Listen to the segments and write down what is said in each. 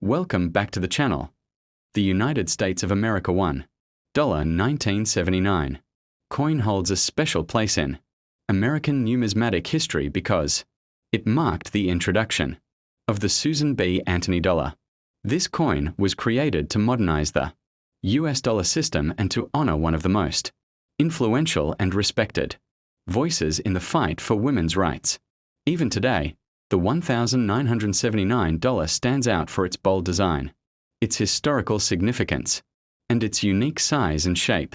Welcome back to the channel. The United States of America $1, 1979 coin holds a special place in American numismatic history because it marked the introduction of the Susan B. Anthony dollar. This coin was created to modernize the US dollar system and to honor one of the most influential and respected voices in the fight for women's rights. Even today, the $1,979 stands out for its bold design, its historical significance, and its unique size and shape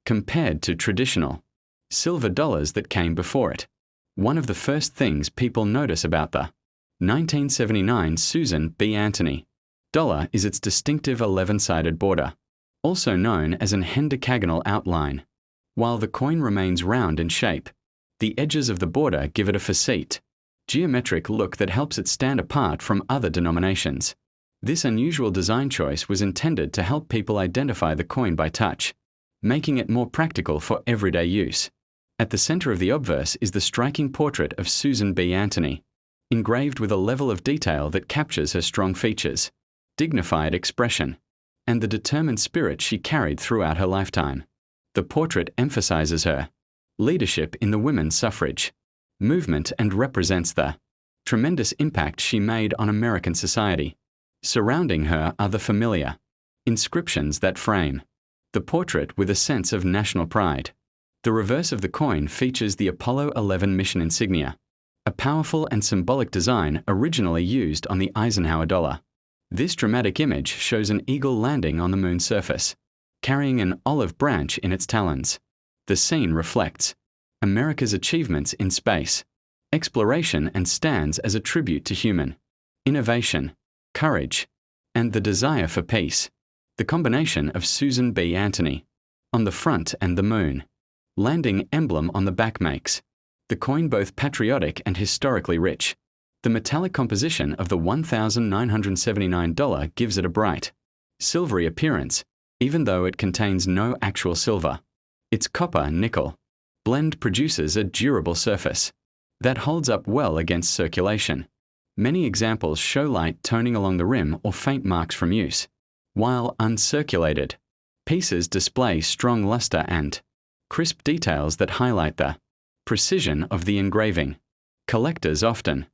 compared to traditional silver dollars that came before it. One of the first things people notice about the 1979 Susan B. Anthony dollar is its distinctive 11-sided border, also known as an hendecagonal outline. While the coin remains round in shape, the edges of the border give it a facete, geometric look that helps it stand apart from other denominations. This unusual design choice was intended to help people identify the coin by touch, making it more practical for everyday use. At the center of the obverse is the striking portrait of Susan B. Anthony, engraved with a level of detail that captures her strong features, dignified expression, and the determined spirit she carried throughout her lifetime. The portrait emphasizes her leadership in the women's suffrage movement and represents the tremendous impact she made on American society. Surrounding her are the familiar inscriptions that frame the portrait with a sense of national pride. The reverse of the coin features the Apollo 11 mission insignia, a powerful and symbolic design originally used on the Eisenhower dollar. This dramatic image shows an eagle landing on the moon's surface, carrying an olive branch in its talons. The scene reflects America's achievements in space, exploration, and stands as a tribute to human innovation, courage, and the desire for peace. The combination of Susan B. Anthony on the front and the moon landing emblem on the back makes the coin both patriotic and historically rich. The metallic composition of the $1,979 gives it a bright, silvery appearance, even though it contains no actual silver. Its copper-nickel blend produces a durable surface that holds up well against circulation. Many examples show light toning along the rim or faint marks from use, while uncirculated pieces display strong luster and crisp details that highlight the precision of the engraving. Collectors often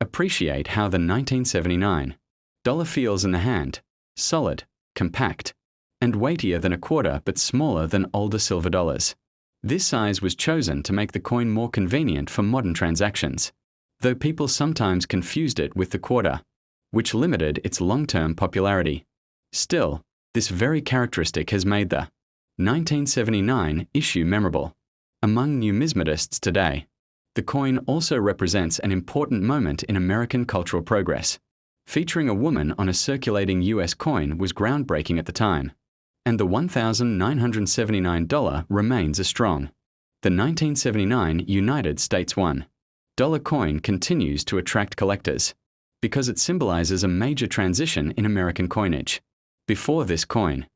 appreciate how the 1979 dollar feels in the hand, solid, compact, and weightier than a quarter but smaller than older silver dollars. This size was chosen to make the coin more convenient for modern transactions, though people sometimes confused it with the quarter, which limited its long-term popularity. Still, this very characteristic has made the 1979 issue memorable. Among numismatists today, the coin also represents an important moment in American cultural progress. Featuring a woman on a circulating US coin was groundbreaking at the time, and the $1,979 remains a strong. The 1979 United States $1 coin continues to attract collectors because it symbolizes a major transition in American coinage. Before this coin,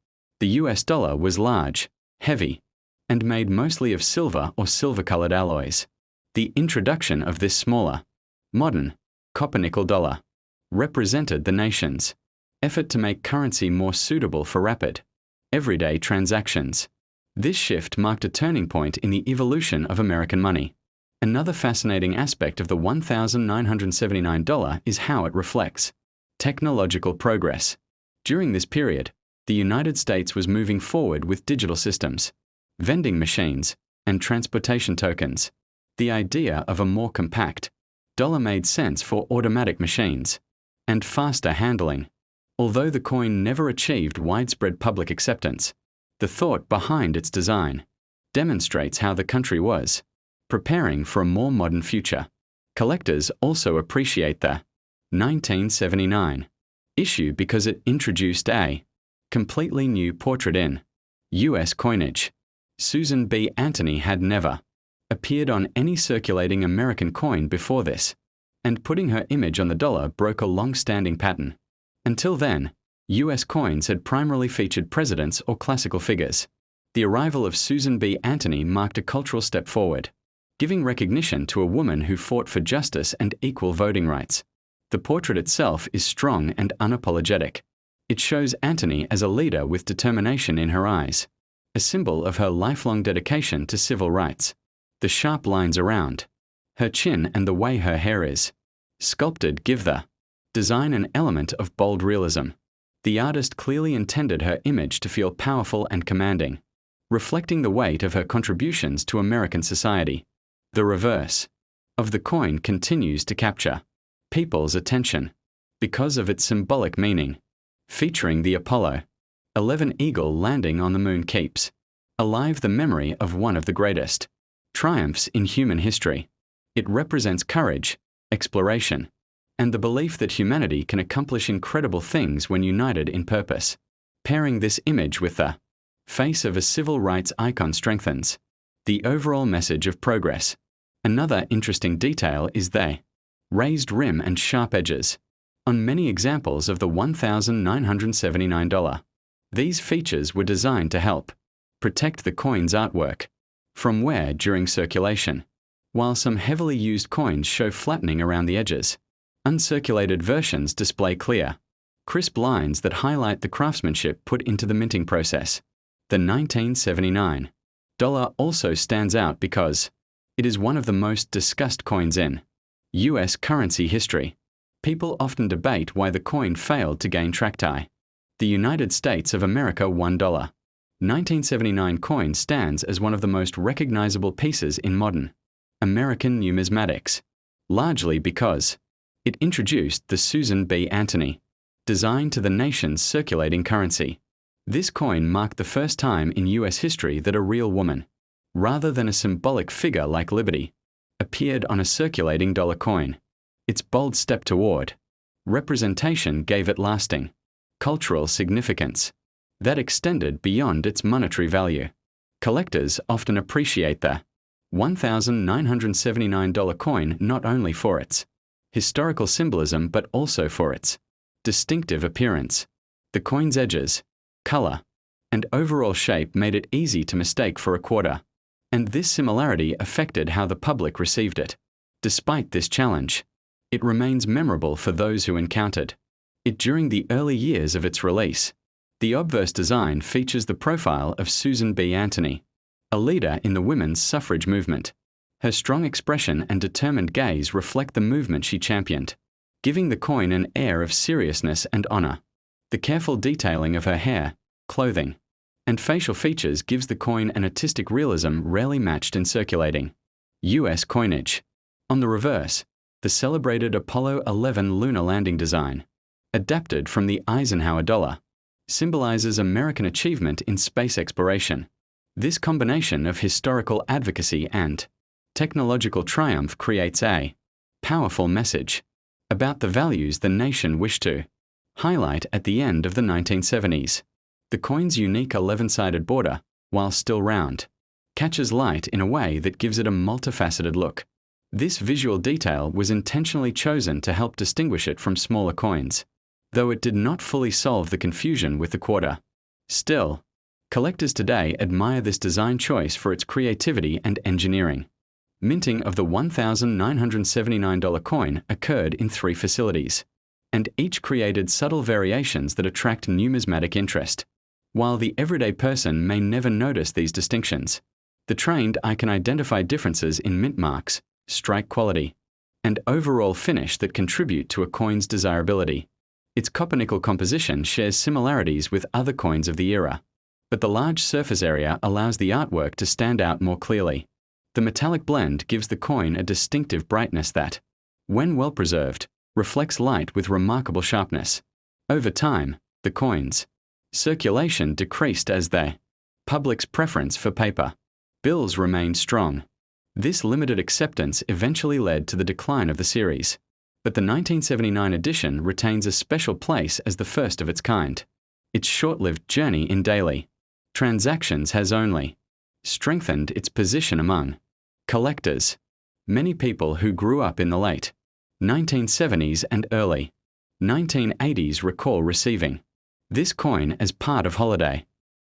the US dollar was large, heavy, and made mostly of silver or silver-colored alloys. The introduction of this smaller, modern, copper-nickel dollar represented the nation's effort to make currency more suitable for rapid, everyday transactions. This shift marked a turning point in the evolution of American money. Another fascinating aspect of the $1,979 is how it reflects technological progress. During this period, the United States was moving forward with digital systems, vending machines, and transportation tokens. The idea of a more compact dollar made sense for automatic machines and faster handling. Although the coin never achieved widespread public acceptance, the thought behind its design demonstrates how the country was preparing for a more modern future. Collectors also appreciate the 1979 issue because it introduced a completely new portrait in US coinage. Susan B. Anthony had never appeared on any circulating American coin before this, and putting her image on the dollar broke a long-standing pattern. Until then, US coins had primarily featured presidents or classical figures. The arrival of Susan B. Anthony marked a cultural step forward, giving recognition to a woman who fought for justice and equal voting rights. The portrait itself is strong and unapologetic. It shows Antony as a leader with determination in her eyes, a symbol of her lifelong dedication to civil rights. The sharp lines around her chin and the way her hair is sculpted give the design an element of bold realism. The artist clearly intended her image to feel powerful and commanding, reflecting the weight of her contributions to American society. The reverse of the coin continues to capture people's attention because of its symbolic meaning. Featuring the Apollo 11 eagle landing on the moon keeps alive the memory of one of the greatest triumphs in human history. It represents courage, exploration, and the belief that humanity can accomplish incredible things when united in purpose. Pairing this image with the face of a civil rights icon strengthens the overall message of progress. Another interesting detail is the raised rim and sharp edges on many examples of the $1,979. These features were designed to help protect the coin's artwork from wear during circulation. While some heavily used coins show flattening around the edges, uncirculated versions display clear, crisp lines that highlight the craftsmanship put into the minting process. The $1979 also stands out because it is one of the most discussed coins in U.S. currency history. People often debate why the coin failed to gain traction. The United States of America $1 1979 coin stands as one of the most recognizable pieces in modern American numismatics, largely because it introduced the Susan B. Anthony design to the nation's circulating currency. This coin marked the first time in U.S. history that a real woman, rather than a symbolic figure like Liberty, appeared on a circulating dollar coin. Its bold step toward representation gave it lasting cultural significance that extended beyond its monetary value. Collectors often appreciate the $1,979 coin not only for its historical symbolism but also for its distinctive appearance. The coin's edges, color, and overall shape made it easy to mistake for a quarter, and this similarity affected how the public received it. Despite this challenge, it remains memorable for those who encountered it during the early years of its release. The obverse design features the profile of Susan B. Anthony, a leader in the women's suffrage movement. Her strong expression and determined gaze reflect the movement she championed, giving the coin an air of seriousness and honor. The careful detailing of her hair, clothing, and facial features gives the coin an artistic realism rarely matched in circulating U.S. coinage. On the reverse, the celebrated Apollo 11 lunar landing design, adapted from the Eisenhower dollar, symbolizes American achievement in space exploration. This combination of historical advocacy and technological triumph creates a powerful message about the values the nation wished to highlight at the end of the 1970s. The coin's unique 11-sided border, while still round, catches light in a way that gives it a multifaceted look. This visual detail was intentionally chosen to help distinguish it from smaller coins, though it did not fully solve the confusion with the quarter. Still, collectors today admire this design choice for its creativity and engineering. Minting of the $1,979 coin occurred in 3 facilities, and each created subtle variations that attract numismatic interest. While the everyday person may never notice these distinctions, the trained eye can identify differences in mint marks, strike quality, and overall finish that contribute to a coin's desirability. Its copper-nickel composition shares similarities with other coins of the era, but the large surface area allows the artwork to stand out more clearly. The metallic blend gives the coin a distinctive brightness that, when well preserved, reflects light with remarkable sharpness. Over time, the coin's circulation decreased as the public's preference for paper bills remained strong. This limited acceptance eventually led to the decline of the series, but the 1979 edition retains a special place as the first of its kind. Its short-lived journey in daily transactions has only strengthened its position among collectors. Many people who grew up in the late 1970s and early 1980s recall receiving this coin as part of holiday